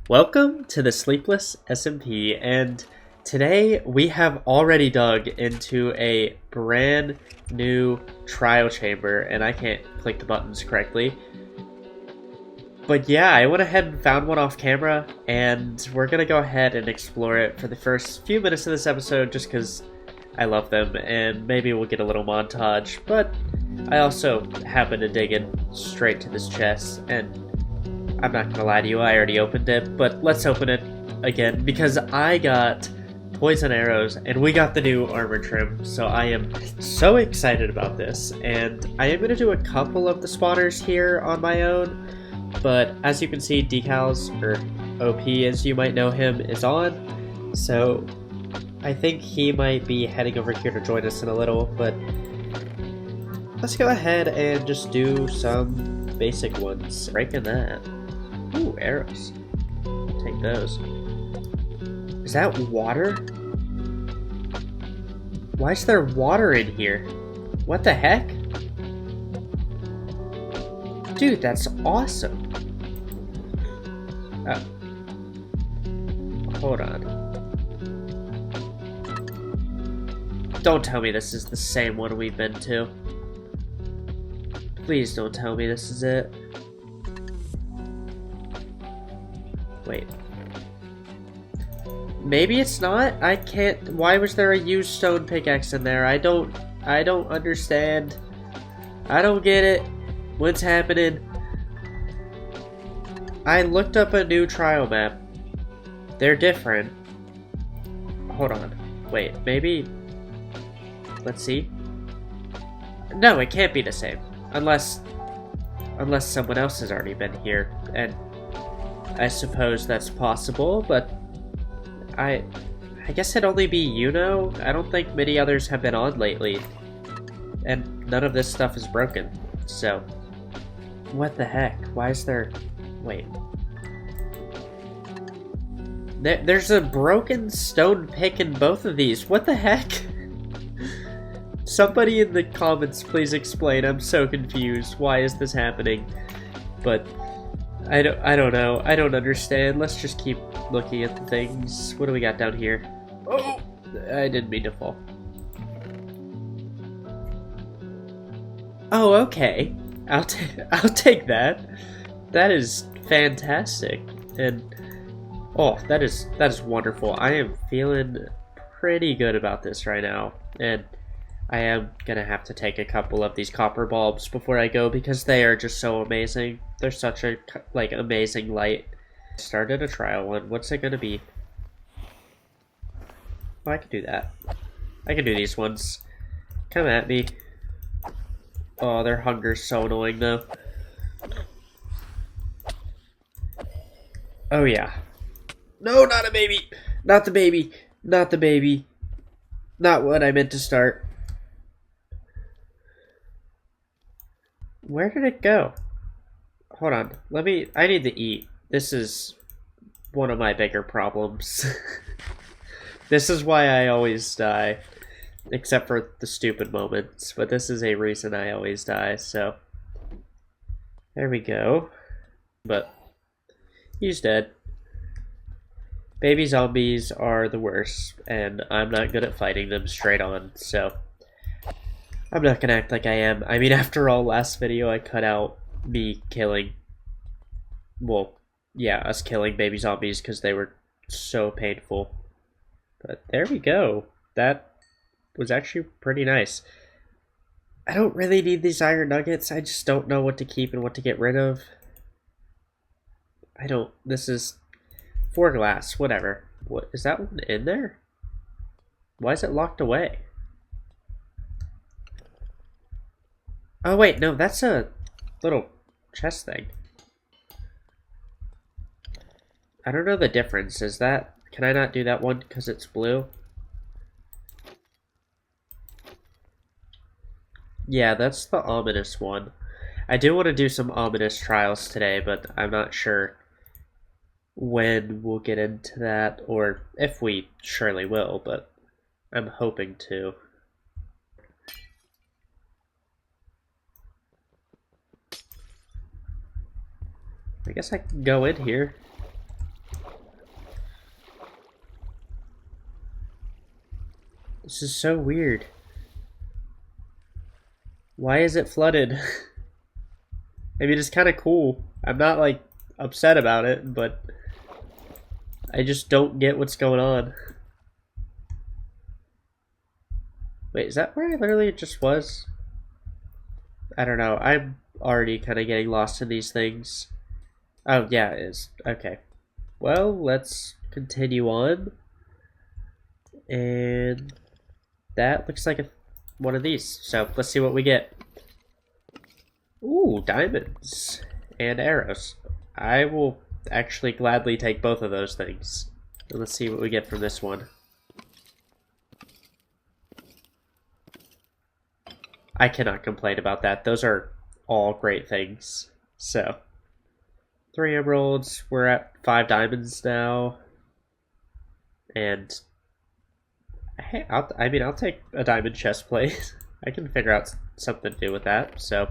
Welcome to the Sleepless SMP, and today we have already dug into a brand new trial chamber, and I can't click the buttons correctly. But yeah, I went ahead and found one off camera, and we're gonna go ahead and explore it for the first few minutes of this episode just because I love them, and maybe we'll get a little montage, but I also happen to dig in straight to this chest, and I'm not gonna lie to you, I already opened it, but let's open it again because I got poison arrows and we got the new armor trim, so I am so excited about this. And I am gonna do a couple of the spawners here on my own, but as you can see, Decals, or OP as you might know him, is on, so I think he might be heading over here to join us in a little, but let's go ahead and just do some basic ones. Breaking that. Ooh, arrows. Take those. Is that water? Why is there water in here? What the heck? Dude, that's awesome. Oh. Hold on. Don't tell me this is the same one we've been to. Please don't tell me this is it. Wait. Maybe it's not? I can't. Why was there a used stone pickaxe in there? I don't understand. I don't get it. What's happening? I looked up a new trial map. They're different. Hold on. Wait, maybe. Let's see. No, it can't be the same. Unless someone else has already been here, and I suppose that's possible, but I guess it'd only be Yuno. I don't think many others have been on lately, and none of this stuff is broken, so what the heck? Why is there... Wait. There's a broken stone pick in both of these. What the heck? Somebody in the comments please explain. I'm so confused. Why is this happening? But I don't know. I don't understand. Let's just keep looking at the things. What do we got down here? Oh! I didn't mean to fall. Oh, okay. I'll take that. That is fantastic. And oh, that is wonderful. I am feeling pretty good about this right now. And I am gonna have to take a couple of these copper bulbs before I go because they are just so amazing. They're such a, like, amazing light. Started a trial one. What's it gonna be? Oh, I can do that. I can do these ones. Come at me. Oh, their hunger's so annoying though. Oh yeah. No, not a baby! Not the baby! Not the baby! Not what I meant to start. Where did it go? Hold on. I need to eat. This is one of my bigger problems. This is why I always die. Except for the stupid moments. But this is a reason I always die, so. There we go. But he's dead. Baby zombies are the worst, and I'm not good at fighting them straight on, so I'm not gonna act like I am. I mean, after all, last video I cut out me killing, well, yeah, us killing baby zombies because they were so painful. But there we go. That was actually pretty nice. I don't really need these iron nuggets. I just don't know what to keep and what to get rid of. This is 4 glass, whatever. What, is that one in there? Why is it locked away? Oh wait, no, that's a little chest thing. I don't know the difference. Is that... Can I not do that one because it's blue? Yeah, that's the ominous one. I do want to do some ominous trials today, but I'm not sure when we'll get into that, or if we surely will, but I'm hoping to. I guess I can go in here. This is so weird. Why is it flooded? I mean, it's kind of cool. I'm not, like, upset about it, but I just don't get what's going on. Wait, is that where I literally just was? I don't know. I'm already kind of getting lost in these things. Oh, yeah, it is. Okay. Well, let's continue on. And that looks like one of these. So let's see what we get. Ooh, diamonds and arrows. I will actually gladly take both of those things. And let's see what we get from this one. I cannot complain about that. Those are all great things. So, 3 emeralds. We're at 5 diamonds now. And, hey, I'll take a diamond chest plate. I can figure out something to do with that. So,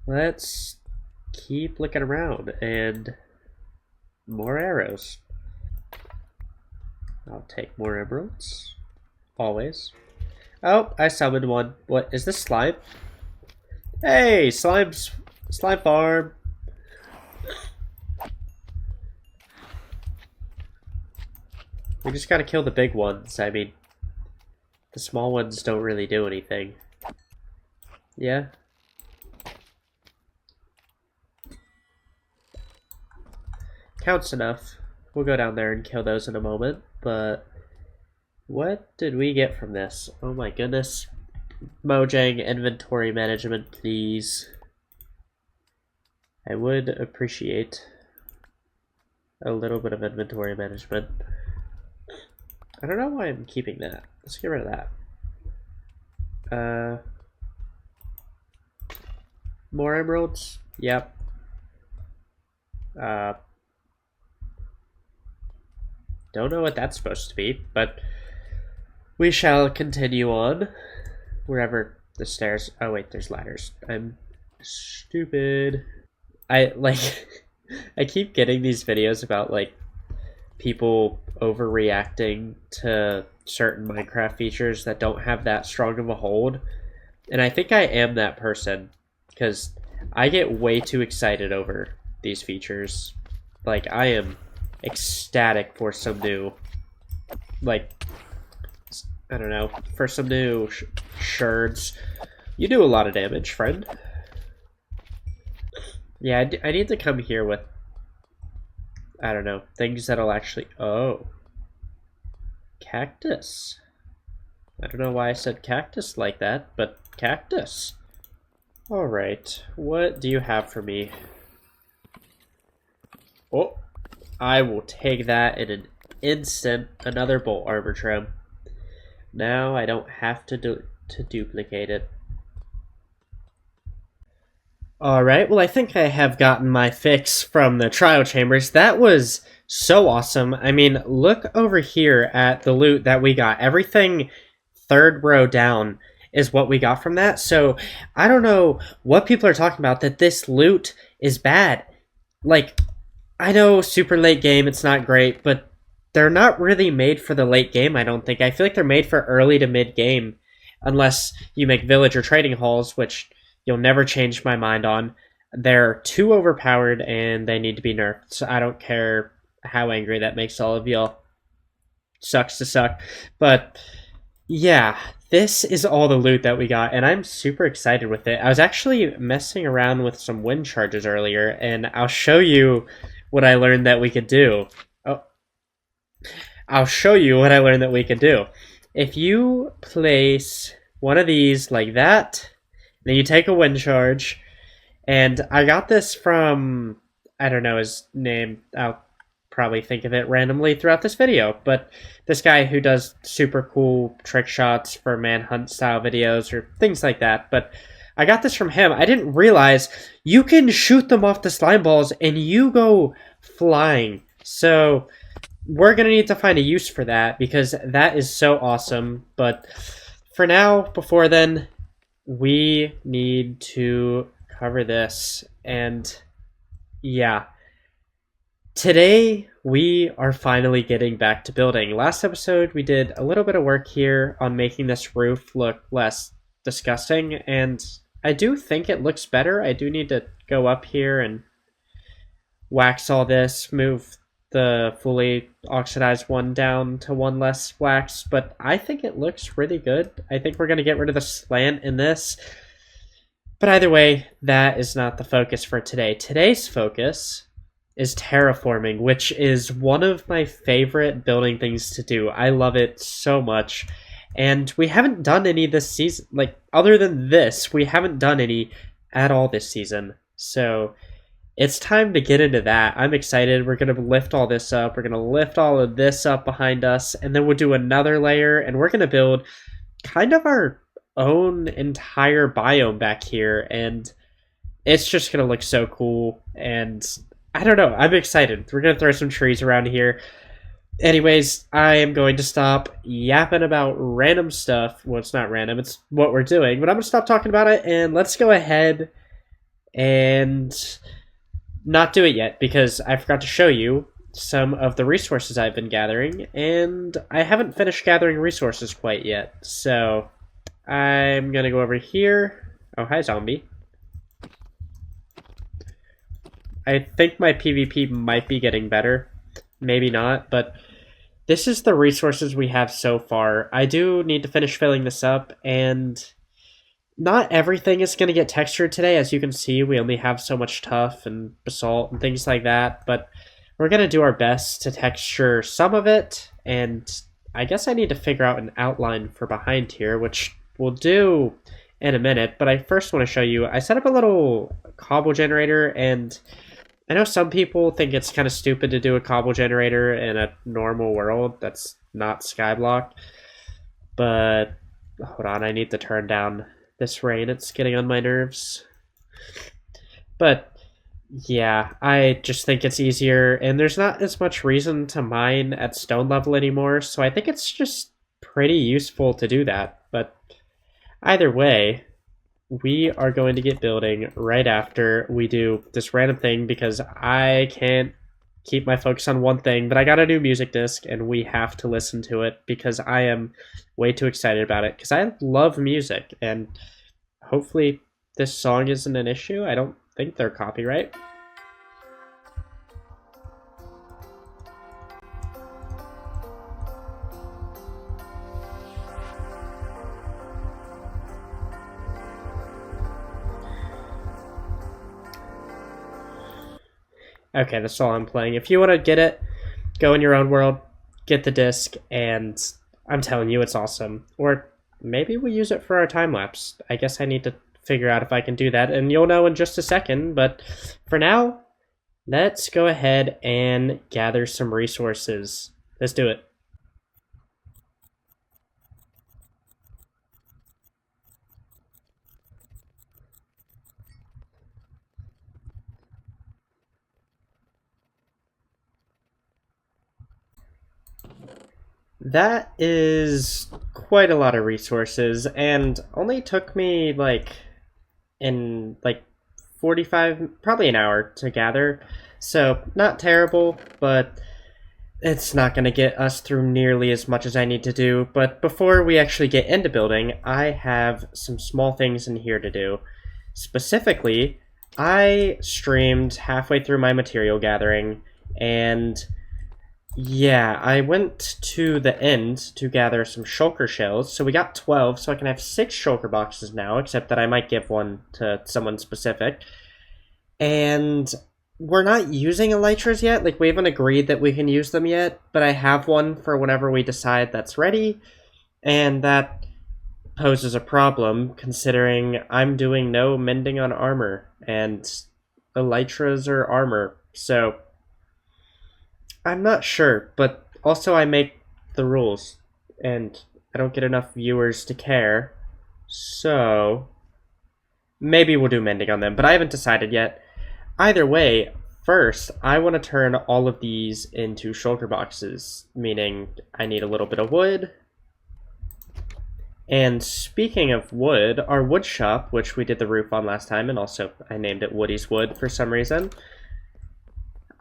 let's keep looking around. And more arrows. I'll take more emeralds. Always. Oh, I summoned one. What, is this slime? Hey, slime farm. We just gotta kill the big ones. I mean, the small ones don't really do anything. Yeah? Counts enough. We'll go down there and kill those in a moment, but what did we get from this? Oh my goodness. Mojang inventory management, please. I would appreciate a little bit of inventory management. I don't know why I'm keeping that. Let's get rid of that. More emeralds? Yep. Don't know what that's supposed to be, but we shall continue on. Wherever the stairs... Oh wait, there's ladders. I'm stupid. I keep getting these videos about, like, people overreacting to certain Minecraft features that don't have that strong of a hold. And I think I am that person, because I get way too excited over these features. Like, I am ecstatic for some new, like, I don't know, for some new shards. You do a lot of damage, friend. Yeah, I need to come here with, I don't know, things that'll actually... Oh. Cactus. I don't know why I said cactus like that, but cactus. Alright, what do you have for me? Oh, I will take that in an instant. Another bolt armor trim. Now I don't have to duplicate it. Alright, well I think I have gotten my fix from the trial chambers. That was so awesome. I mean, look over here at the loot that we got. Everything third row down is what we got from that. So I don't know what people are talking about, that this loot is bad. Like, I know super late game, it's not great, but they're not really made for the late game, I don't think. I feel like they're made for early to mid game, unless you make village or trading halls, which you'll never change my mind on. They're too overpowered and they need to be nerfed. So I don't care how angry that makes all of y'all. Sucks to suck. But yeah, this is all the loot that we got, and I'm super excited with it. I was actually messing around with some wind charges earlier, and I'll show you what I learned that we could do. Oh, I'll show you what I learned that we could do. If you place one of these like that, then you take a wind charge, and I got this from, I don't know his name, I'll probably think of it randomly throughout this video, but this guy who does super cool trick shots for manhunt style videos or things like that, but I got this from him. I didn't realize you can shoot them off the slime balls and you go flying. So we're going to need to find a use for that, because that is so awesome. But for now, before then, we need to cover this. And yeah, today we are finally getting back to building. Last episode, we did a little bit of work here on making this roof look less disgusting, and I do think it looks better. I do need to go up here and wax all this, move the fully oxidized one down to one less wax, but I think it looks really good. I think we're going to get rid of the slant in this. But either way, that is not the focus for today. Today's focus is terraforming, which is one of my favorite building things to do. I love it so much. And we haven't done any this season. Like, other than this, we haven't done any at all this season. So it's time to get into that. I'm excited. We're going to lift all this up. We're going to lift all of this up behind us. And then we'll do another layer. And we're going to build kind of our own entire biome back here. And it's just going to look so cool. And I don't know. I'm excited. We're going to throw some trees around here. Anyways, I am going to stop yapping about random stuff. Well, it's not random. It's what we're doing. But I'm going to stop talking about it. And let's go ahead and not do it yet, because I forgot to show you some of the resources I've been gathering, and I haven't finished gathering resources quite yet. So I'm gonna go over here. Oh, hi, zombie. I think my PvP might be getting better. Maybe not, but this is the resources we have so far. I do need to finish filling this up, and not everything is going to get textured today. As you can see, we only have so much tuff and basalt and things like that, but we're going to do our best to texture some of it, and I guess I need to figure out an outline for behind here, which we'll do in a minute. But I first want to show you, I set up a little cobble generator, and I know some people think it's kind of stupid to do a cobble generator in a normal world that's not skyblock, but hold on, I need to turn down this rain. It's getting on my nerves. But yeah, I just think it's easier, and there's not as much reason to mine at stone level anymore, so I think it's just pretty useful to do that. But either way, we are going to get building right after we do this random thing, because I can't keep my focus on one thing. But I got a new music disc, and we have to listen to it because I am way too excited about it, because I love music, and hopefully this song isn't an issue. I don't think they're copyright. Okay, that's all I'm playing. If you want to get it, go in your own world, get the disc, and I'm telling you, it's awesome. Or maybe we use it for our time-lapse. I guess I need to figure out if I can do that, and you'll know in just a second. But for now, let's go ahead and gather some resources. Let's do it. That is quite a lot of resources, and only took me like 45, probably an hour to gather. So not terrible, but it's not going to get us through nearly as much as I need to do. But before we actually get into building, I have some small things in here to do. Specifically, I streamed halfway through my material gathering, and yeah, I went to the end to gather some shulker shells. So we got 12, so I can have 6 shulker boxes now, except that I might give one to someone specific. And we're not using elytras yet. Like, we haven't agreed that we can use them yet, but I have one for whenever we decide that's ready. And that poses a problem, considering I'm doing no mending on armor, and elytras are armor. So I'm not sure, but also I make the rules, and I don't get enough viewers to care, so maybe we'll do mending on them, but I haven't decided yet. Either way, first, I want to turn all of these into shulker boxes, meaning I need a little bit of wood. And speaking of wood, our wood shop, which we did the roof on last time, and also I named it Woody's Wood for some reason,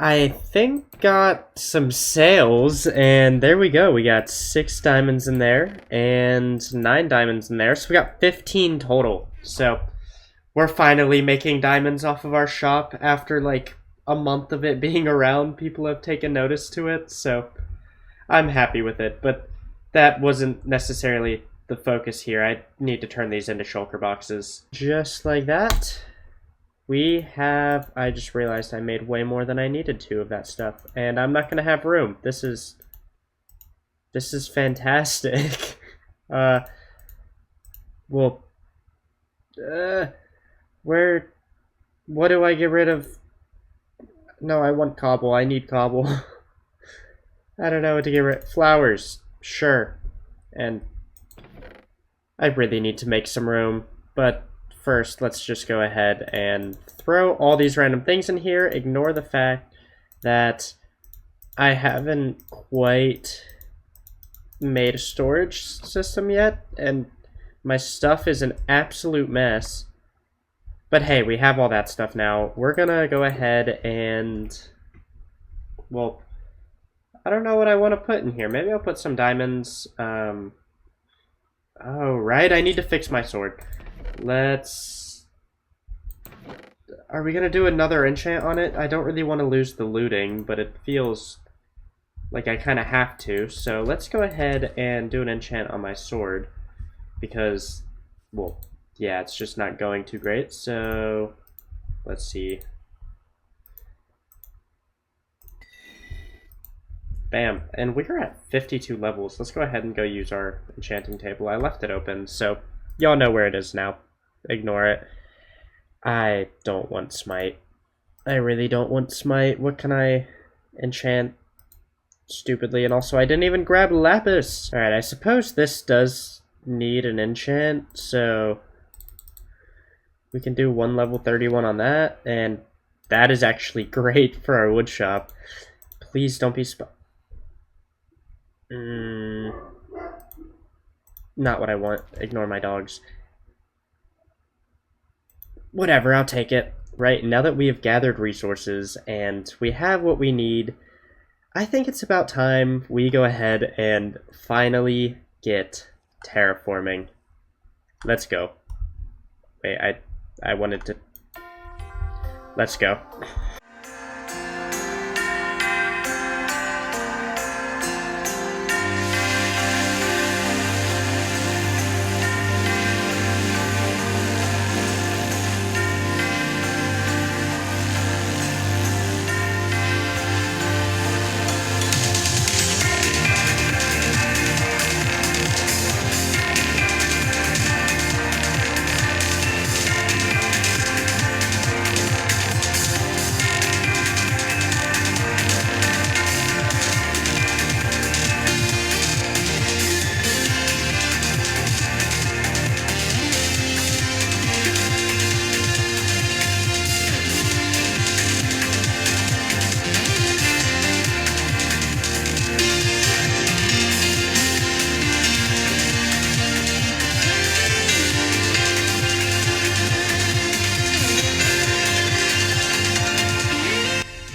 I think got some sales, and there we go. We got 6 diamonds in there and 9 diamonds in there, so we got 15 total. So we're finally making diamonds off of our shop after like a month of it being around. People have taken notice to it, so I'm happy with it. But that wasn't necessarily the focus here. I need to turn these into shulker boxes. Just like that. We have, I just realized I made way more than I needed to of that stuff, and I'm not gonna have room. This is fantastic. Well, what do I get rid of? No, I want cobble. I need cobble. I don't know what to get rid of. Flowers, sure. And I really need to make some room, but first, let's just go ahead and throw all these random things in here. Ignore the fact that I haven't quite made a storage system yet, and my stuff is an absolute mess. But hey, we have all that stuff now. We're gonna go ahead and, well, I don't know what I want to put in here. Maybe I'll put some diamonds. Oh, right, I need to fix my sword. Are we gonna do another enchant on it? I don't really want to lose the looting, but it feels like I kind of have to. So let's go ahead and do an enchant on my sword, because, well, yeah, it's just not going too great. So let's see. Bam, and we're at 52 levels. Let's go ahead and go use our enchanting table. I left it open, so y'all know where it is now. Ignore it. I don't want smite. I really don't want smite. What can I enchant stupidly? And also, I didn't even grab lapis. Alright, I suppose this does need an enchant, so we can do 1 level 31 on that, and that is actually great for our wood shop. Please don't be not what I want. Ignore my dogs. Whatever, I'll take it. Right, now that we have gathered resources and we have what we need, I think it's about time we go ahead and finally get terraforming. Let's go. Wait, I wanted to... Let's go.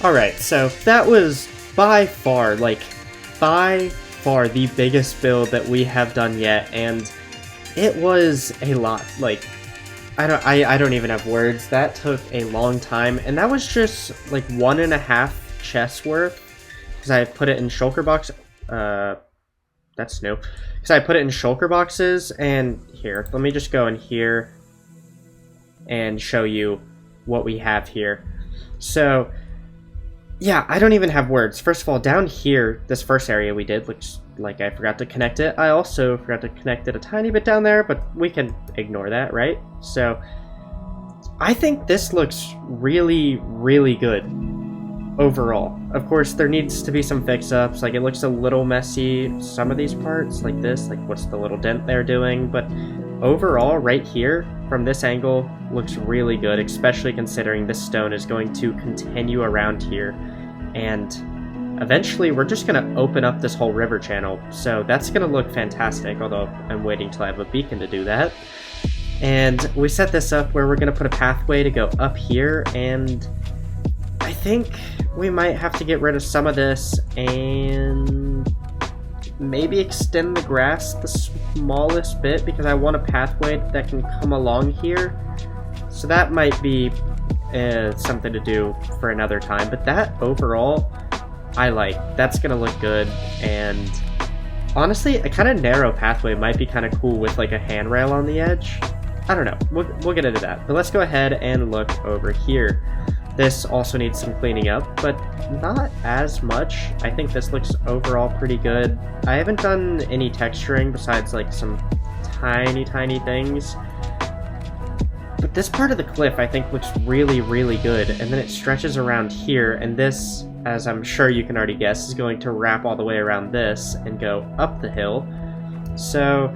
Alright, so that was by far the biggest build that we have done yet, and it was a lot. Like, I don't even have words. That took a long time, and that was just like 1.5 chests worth, because I put it in shulker box. That's new. Because I put it in shulker boxes, and here, let me just go in here and show you what we have here. So, yeah, I don't even have words. First of all, down here, this first area we did looks like I forgot to connect it. I also forgot to connect it a tiny bit down there, but we can ignore that, right? So, I think this looks really, really good overall. Of course, there needs to be some fix-ups. Like, it looks a little messy. Some of these parts, like this, like what's the little dent they're doing, but overall, right here, from this angle, looks really good, especially considering this stone is going to continue around here, and eventually we're just going to open up this whole river channel, so that's going to look fantastic, although I'm waiting till I have a beacon to do that. And we set this up where we're going to put a pathway to go up here, and I think we might have to get rid of some of this and maybe extend the grass the smallest bit, because I want a pathway that can come along here. So that might be something to do for another time, but that overall I like. That's gonna look good, and honestly a kind of narrow pathway might be kind of cool with like a handrail on the edge. I don't know, we'll get into that, but let's go ahead and look over here. This also needs some cleaning up, but not as much. I think this looks overall pretty good. I haven't done any texturing besides like some tiny things. But this part of the cliff I think looks really good, and then it stretches around here, and this, as I'm sure you can already guess, is going to wrap all the way around this and go up the hill. So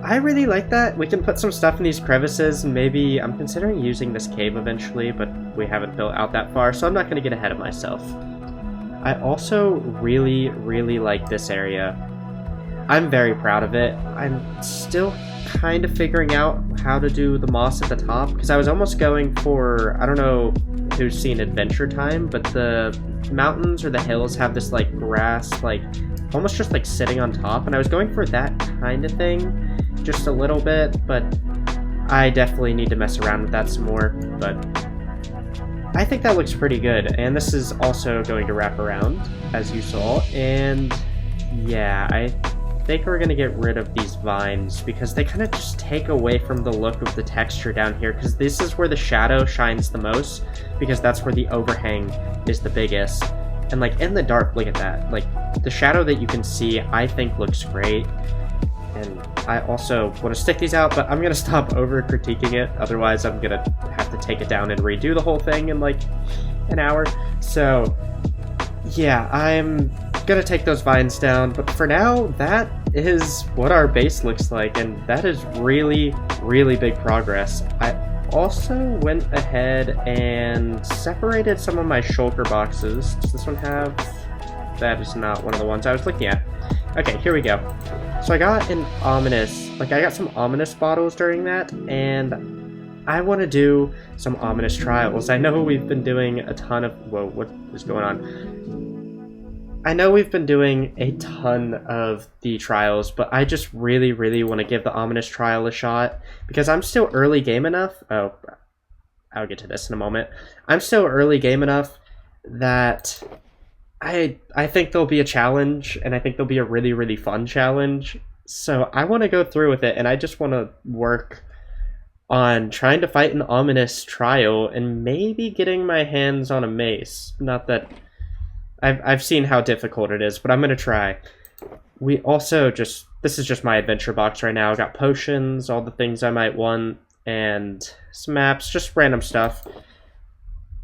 I really like that. We can put some stuff in these crevices, and maybe I'm considering using this cave eventually, but we haven't built out that far, so I'm not going to get ahead of myself. I also really like this area. I'm very proud of it. I'm still kind of figuring out how to do the moss at the top, because I was almost going for, I don't know who's seen Adventure Time, but the mountains or the hills have this like grass, like almost just like sitting on top, and I was going for that kind of thing just a little bit, but I definitely need to mess around with that some more. But I think that looks pretty good, and this is also going to wrap around, as you saw, and yeah, I think we're going to get rid of these vines because they kind of just take away from the look of the texture down here, because this is where the shadow shines the most, because that's where the overhang is the biggest. And like in the dark, look at that, like the shadow that you can see I think looks great. And I also want to stick these out, but I'm going to stop over critiquing it, otherwise I'm going to have to take it down and redo the whole thing in like an hour. So yeah, I'm gonna take those vines down, but for now that is what our base looks like, and that is really big progress. I also went ahead and separated some of my shulker boxes. Does this one have? That is not one of the ones I was looking at. Okay, here we go. So I got an ominous, I got some ominous bottles during that, and I want to do some ominous trials. I know we've been doing a ton of, whoa, what is going on? I know we've been doing a ton of the trials, but I just really want to give the ominous trial a shot, because I'm still early game enough. Oh, I'll get to this in a moment. I'm still early game enough that I think there'll be a challenge, and I think there'll be a really fun challenge. So I want to go through with it, and I just want to work on trying to fight an ominous trial and maybe getting my hands on a mace. Not that I've seen how difficult it is, but I'm going to try. We also just, this is just my adventure box right now. I got potions, all the things I might want, and some maps, just random stuff.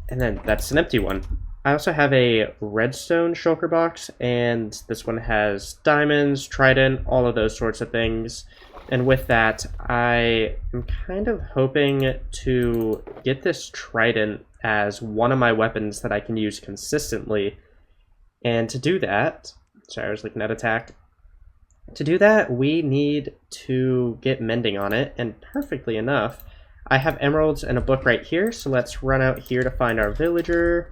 And then that's an empty one. I also have a redstone shulker box, and this one has diamonds, trident, all of those sorts of things. And with that, I am kind of hoping to get this trident as one of my weapons that I can use consistently. And to do that, sorry, I was looking at attack. To do that, we need to get mending on it, and perfectly enough, I have emeralds and a book right here, so let's run out here to find our villager.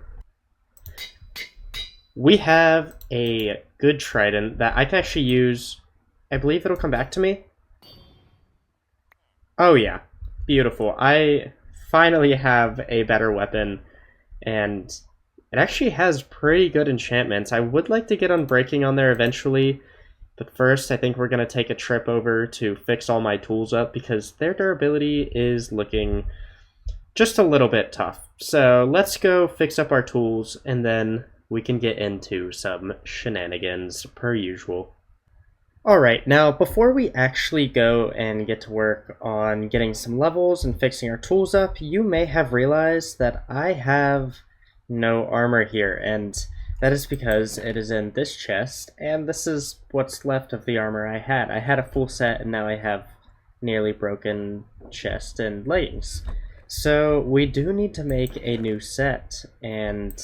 We have a good trident that I can actually use. I believe it'll come back to me. Oh yeah, beautiful. I finally have a better weapon, and it actually has pretty good enchantments. I would like to get Unbreaking on there eventually, but first I think we're going to take a trip over to fix all my tools up, because their durability is looking just a little bit tough. So let's go fix up our tools, and then we can get into some shenanigans per usual. Alright, now before we actually go and get to work on getting some levels and fixing our tools up, you may have realized that I have no armor here, and that is because it is in this chest, and this is what's left of the armor I had. I had a full set, and now I have nearly broken chest and leggings. So we do need to make a new set, and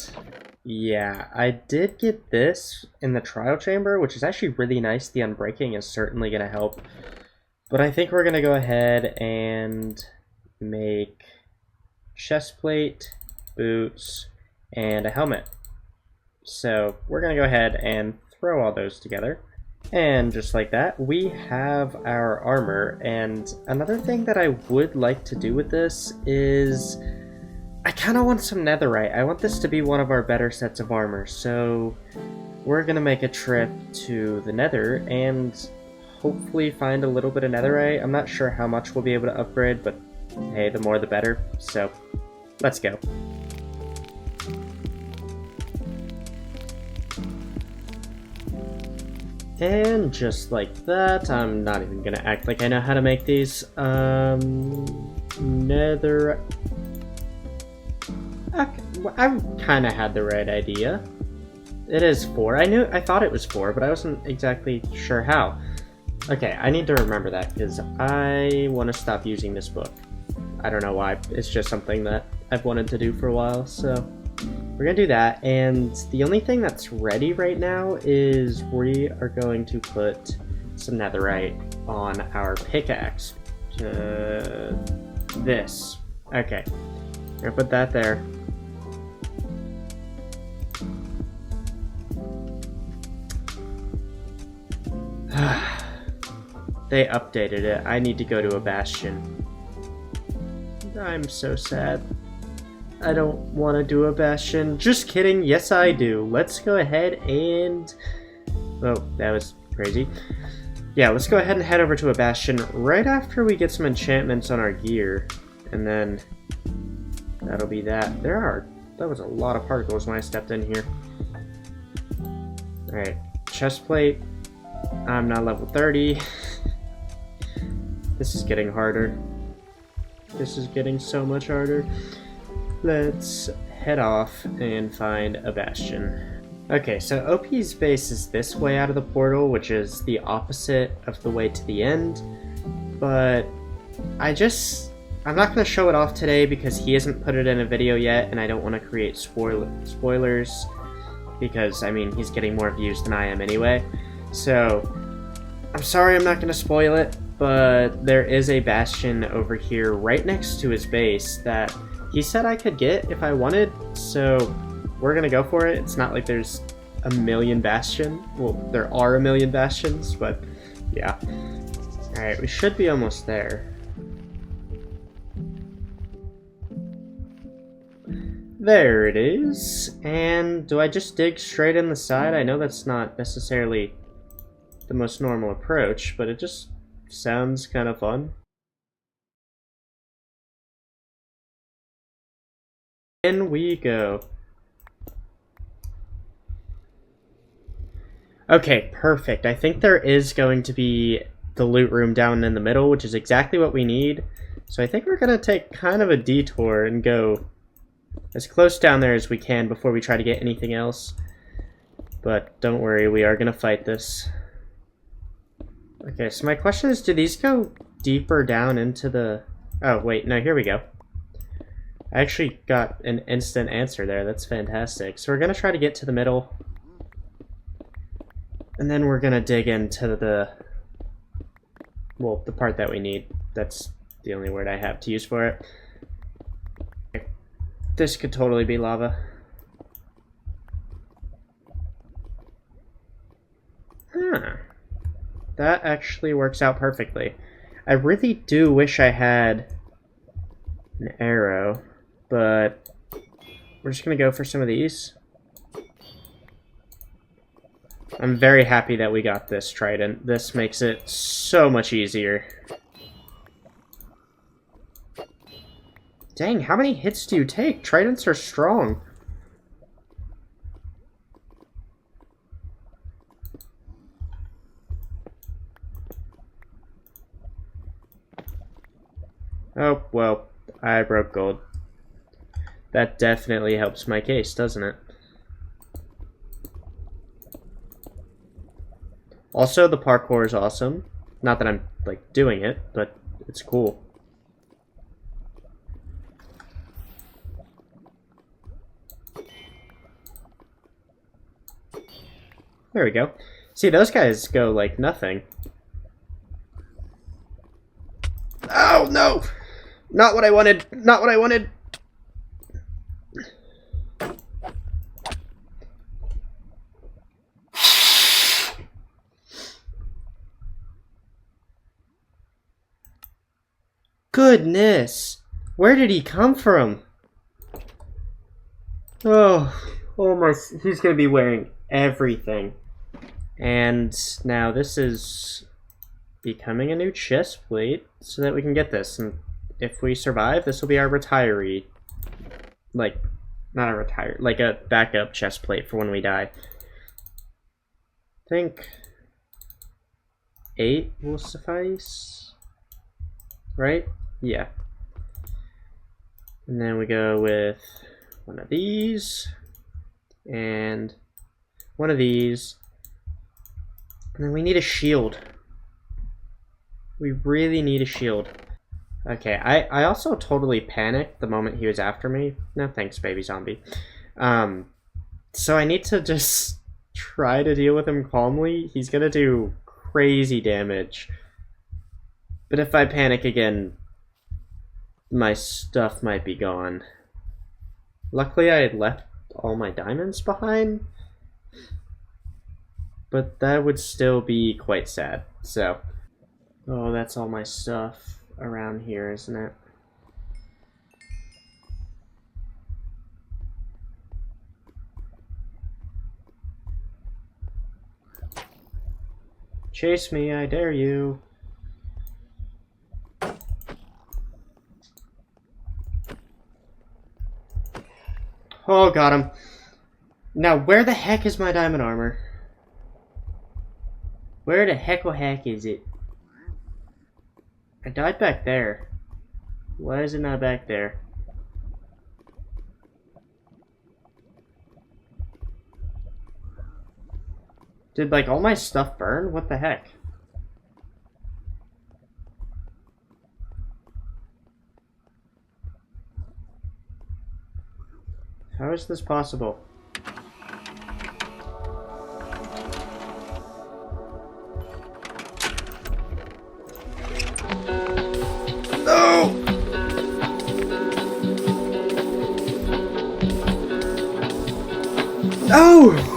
yeah, I did get this in the trial chamber, which is actually really nice. The Unbreaking is certainly going to help, but I think we're going to go ahead and make chest plate, boots, and a helmet. So we're going to go ahead and throw all those together. And just like that, we have our armor. And another thing that I would like to do with this is I kind of want some netherite. I want this to be one of our better sets of armor. So we're going to make a trip to the nether and hopefully find a little bit of netherite. I'm not sure how much we'll be able to upgrade, but hey, the more the better. So let's go. And just like that, I'm not even gonna act like I know how to make these. Nether. Okay, well, I kind of had the right idea. It is 4. I thought it was 4, but I wasn't exactly sure how. Okay, I need to remember that because I want to stop using this book. I don't know why. It's just something that I've wanted to do for a while, so we're gonna do that. And the only thing that's ready right now is we are going to put some netherite on our pickaxe. This. Okay. I'm gonna put that there. They updated it. I need to go to a bastion. I'm so sad. I don't want to do a bastion. Just kidding. Yes, I do. Let's go ahead and... Oh, that was crazy. Yeah, let's go ahead and head over to a bastion right after we get some enchantments on our gear. And then that'll be that. That was a lot of particles when I stepped in here. Alright, chest plate. I'm not level 30. This is getting harder. This is getting so much harder. Let's head off and find a bastion. Okay, so OP's base is this way out of the portal, which is the opposite of the way to the end. But I'm not going to show it off today because he hasn't put it in a video yet, and I don't want to create spoilers because, I mean, he's getting more views than I am anyway. So, I'm sorry I'm not going to spoil it, but there is a bastion over here right next to his base that he said I could get if I wanted, so we're gonna go for it. It's not like there's a million bastions. Well, there are a million bastions, but yeah. Alright, we should be almost there. There it is. And do I just dig straight in the side? I know that's not necessarily the most normal approach, but it just sounds kind of fun. In we go. Okay, perfect. I think there is going to be the loot room down in the middle, which is exactly what we need. So I think we're going to take kind of a detour and go as close down there as we can before we try to get anything else. But don't worry, we are going to fight this. Okay, so my question is, do these go deeper down into the... Oh, wait, no, here we go. I actually got an instant answer there. That's fantastic. So we're going to try to get to the middle. And then we're going to dig into the... Well, the part that we need. That's the only word I have to use for it. Okay. This could totally be lava. Huh. That actually works out perfectly. I really do wish I had an arrow. But we're just going to go for some of these. I'm very happy that we got this trident. This makes it so much easier. Dang, how many hits do you take? Tridents are strong. Oh, well, I broke gold. That definitely helps my case, doesn't it? Also, the parkour is awesome. Not that I'm, like, doing it, but it's cool. There we go. See, those guys go like nothing. Oh, no! Not what I wanted! Not what I wanted! Goodness! Where did he come from? Oh my, he's gonna be wearing everything. And now this is becoming a new chest plate so that we can get this. And if we survive, this will be our retiree. Like, not a retire, like a backup chest plate for when we die. I think 8 will suffice, right? Yeah. And then we go with one of these and one of these, and then we need a shield. We really need a shield. Okay, I also totally panicked the moment he was after me. No thanks, baby zombie. So I need to just try to deal with him calmly. He's gonna do crazy damage. But if I panic again, my stuff might be gone. Luckily I had left all my diamonds behind, but that would still be quite sad. So, oh, that's all my stuff around here, isn't it? Chase me, I dare you. Oh, got him. Now, where the heck is my diamond armor? Where the heck is it? I died back there. Why is it not back there? Did, like, all my stuff burn? What the heck? How is this possible? No! No!